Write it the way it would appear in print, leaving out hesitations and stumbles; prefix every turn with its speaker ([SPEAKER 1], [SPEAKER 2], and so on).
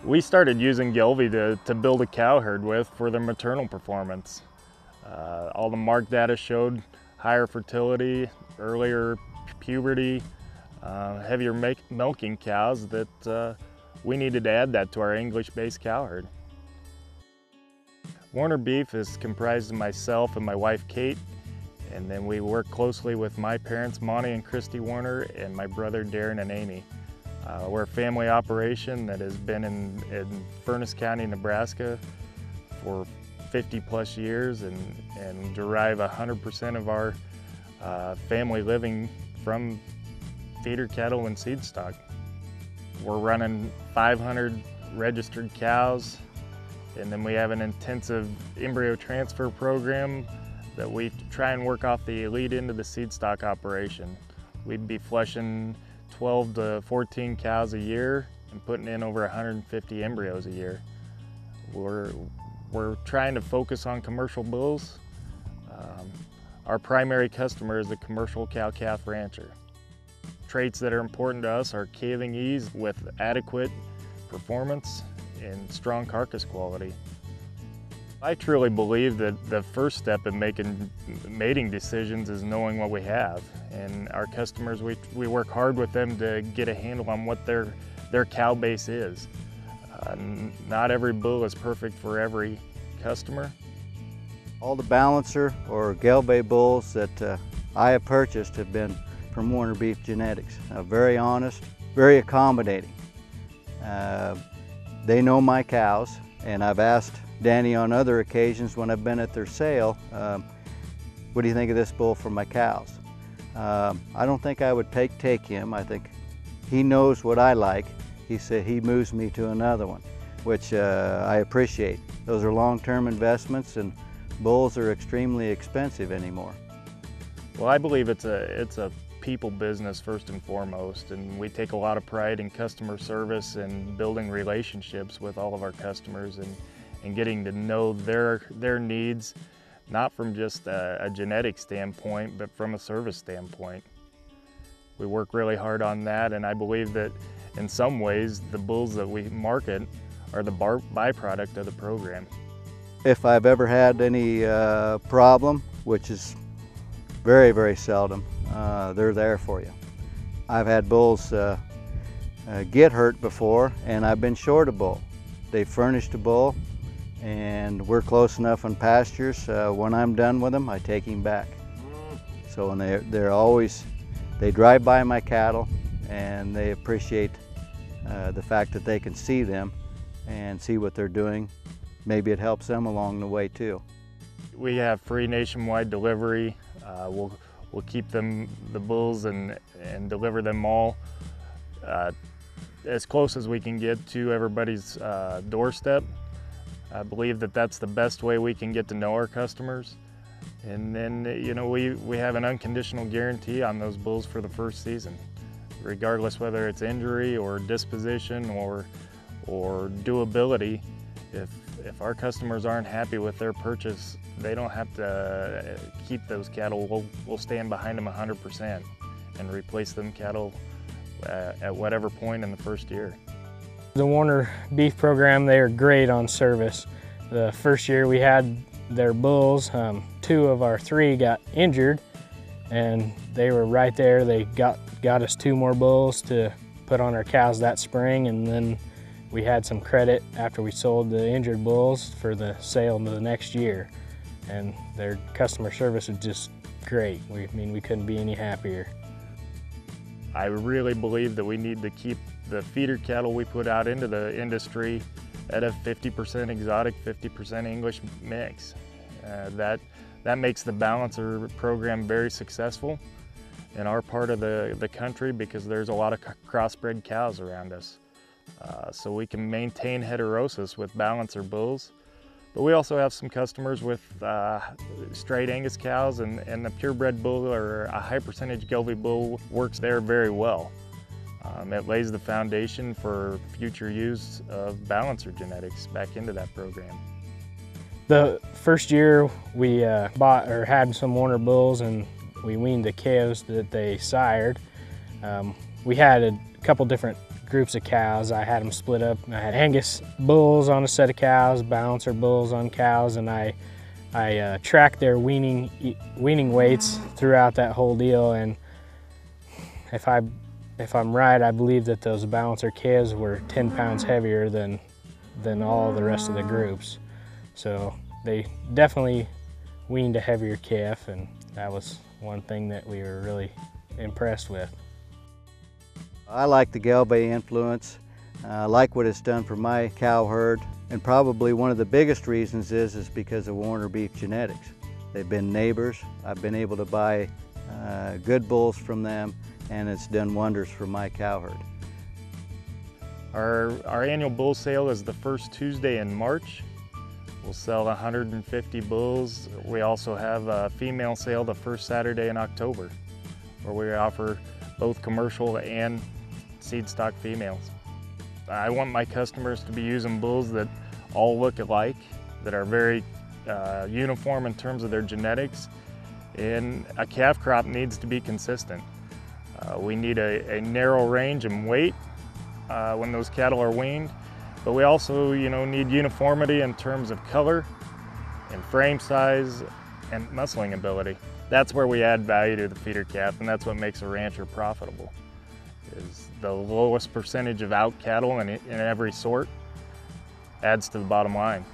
[SPEAKER 1] We started using Willoughby to build a cow herd with for their maternal performance. All the marked data showed higher fertility, earlier puberty, heavier milking cows that we needed to add that to our English-based cow herd. Warner Beef is comprised of myself and my wife Kate, and then we work closely with my parents Monty and Christy Warner and my brother Darren and Amy. We're a family operation that has been in Furnace County, Nebraska for 50 plus years and derive 100% of our family living from feeder cattle and seed stock. We're running 500 registered cows, and then we have an intensive embryo transfer program that we try and work off the elite into the seed stock operation. We'd be flushing 12 to 14 cows a year and putting in over 150 embryos a year. We're trying to focus on commercial bulls. Our primary customer is the commercial cow-calf rancher. Traits that are important to us are calving ease with adequate performance and strong carcass quality. I truly believe that the first step in making mating decisions is knowing what we have. And our customers, we work hard with them to get a handle on what their cow base is. Not every bull is perfect for every customer.
[SPEAKER 2] All the balancer or Willoughby bulls that I have purchased have been from Warner Beef Genetics. Very honest, very accommodating. They know my cows, and I've asked Danny on other occasions when I've been at their sale, what do you think of this bull for my cows? I don't think I would take him. I think he knows what I like. He said he moves me to another one, which I appreciate. Those are long-term investments, and bulls are extremely expensive anymore.
[SPEAKER 1] Well, I believe it's a people business first and foremost, and we take a lot of pride in customer service and building relationships with all of our customers and getting to know their needs, not from just a genetic standpoint, but from a service standpoint. We work really hard on that, and I believe that in some ways the bulls that we market are the byproduct of the program.
[SPEAKER 2] If I've ever had any problem, which is very, very seldom, they're there for you. I've had bulls get hurt before, and I've been short a bull. They furnished a bull, and we're close enough in pastures. When I'm done with them, I take him back. So when they drive by my cattle, and they appreciate the fact that they can see them and see what they're doing. Maybe it helps them along the way too.
[SPEAKER 1] We have free nationwide delivery. We'll keep the bulls and deliver them all as close as we can get to everybody's doorstep. I believe that that's the best way we can get to know our customers. And then, you know, we have an unconditional guarantee on those bulls for the first season, regardless whether it's injury or disposition or doability. If our customers aren't happy with their purchase, they don't have to keep those cattle. We'll stand behind them 100% and replace them cattle at whatever point in the first year.
[SPEAKER 3] The Warner Beef program, they are great on service. The first year we had their bulls, 2 of our 3 got injured, and they were right there. They got us 2 more bulls to put on our cows that spring, and then we had some credit after we sold the injured bulls for the sale to the next year. And their customer service is just great. We couldn't be any happier.
[SPEAKER 1] I really believe that we need to keep the feeder cattle we put out into the industry at a 50% exotic, 50% English mix. That makes the balancer program very successful in our part of the country because there's a lot of crossbred cows around us. So we can maintain heterosis with balancer bulls, but we also have some customers with straight Angus cows, and the purebred bull or a high percentage Willoughby bull works there very well. It lays the foundation for future use of balancer genetics back into that program.
[SPEAKER 3] The first year we bought or had some Warner bulls, and we weaned the calves that they sired. We had a couple different groups of cows. I had them split up. I had Angus bulls on a set of cows, Balancer bulls on cows, and I tracked their weaning weights throughout that whole deal. And if I'm right, I believe that those Balancer calves were 10 pounds heavier than all the rest of the groups. So they definitely weaned a heavier calf, and that was one thing that we were really impressed with.
[SPEAKER 2] I like the Gelbvieh influence. I like what it's done for my cow herd, and probably one of the biggest reasons is because of Warner Beef Genetics. They've been neighbors. I've been able to buy good bulls from them, and it's done wonders for my cow herd.
[SPEAKER 1] Our annual bull sale is the first Tuesday in March. We'll sell 150 bulls. We also have a female sale the first Saturday in October, where we offer both commercial and seed stock females. I want my customers to be using bulls that all look alike, that are very uniform in terms of their genetics, and a calf crop needs to be consistent. We need a narrow range in weight when those cattle are weaned, but we also, need uniformity in terms of color and frame size and muscling ability. That's where we add value to the feeder calf, and that's what makes a rancher profitable, is the lowest percentage of out cattle in every sort adds to the bottom line.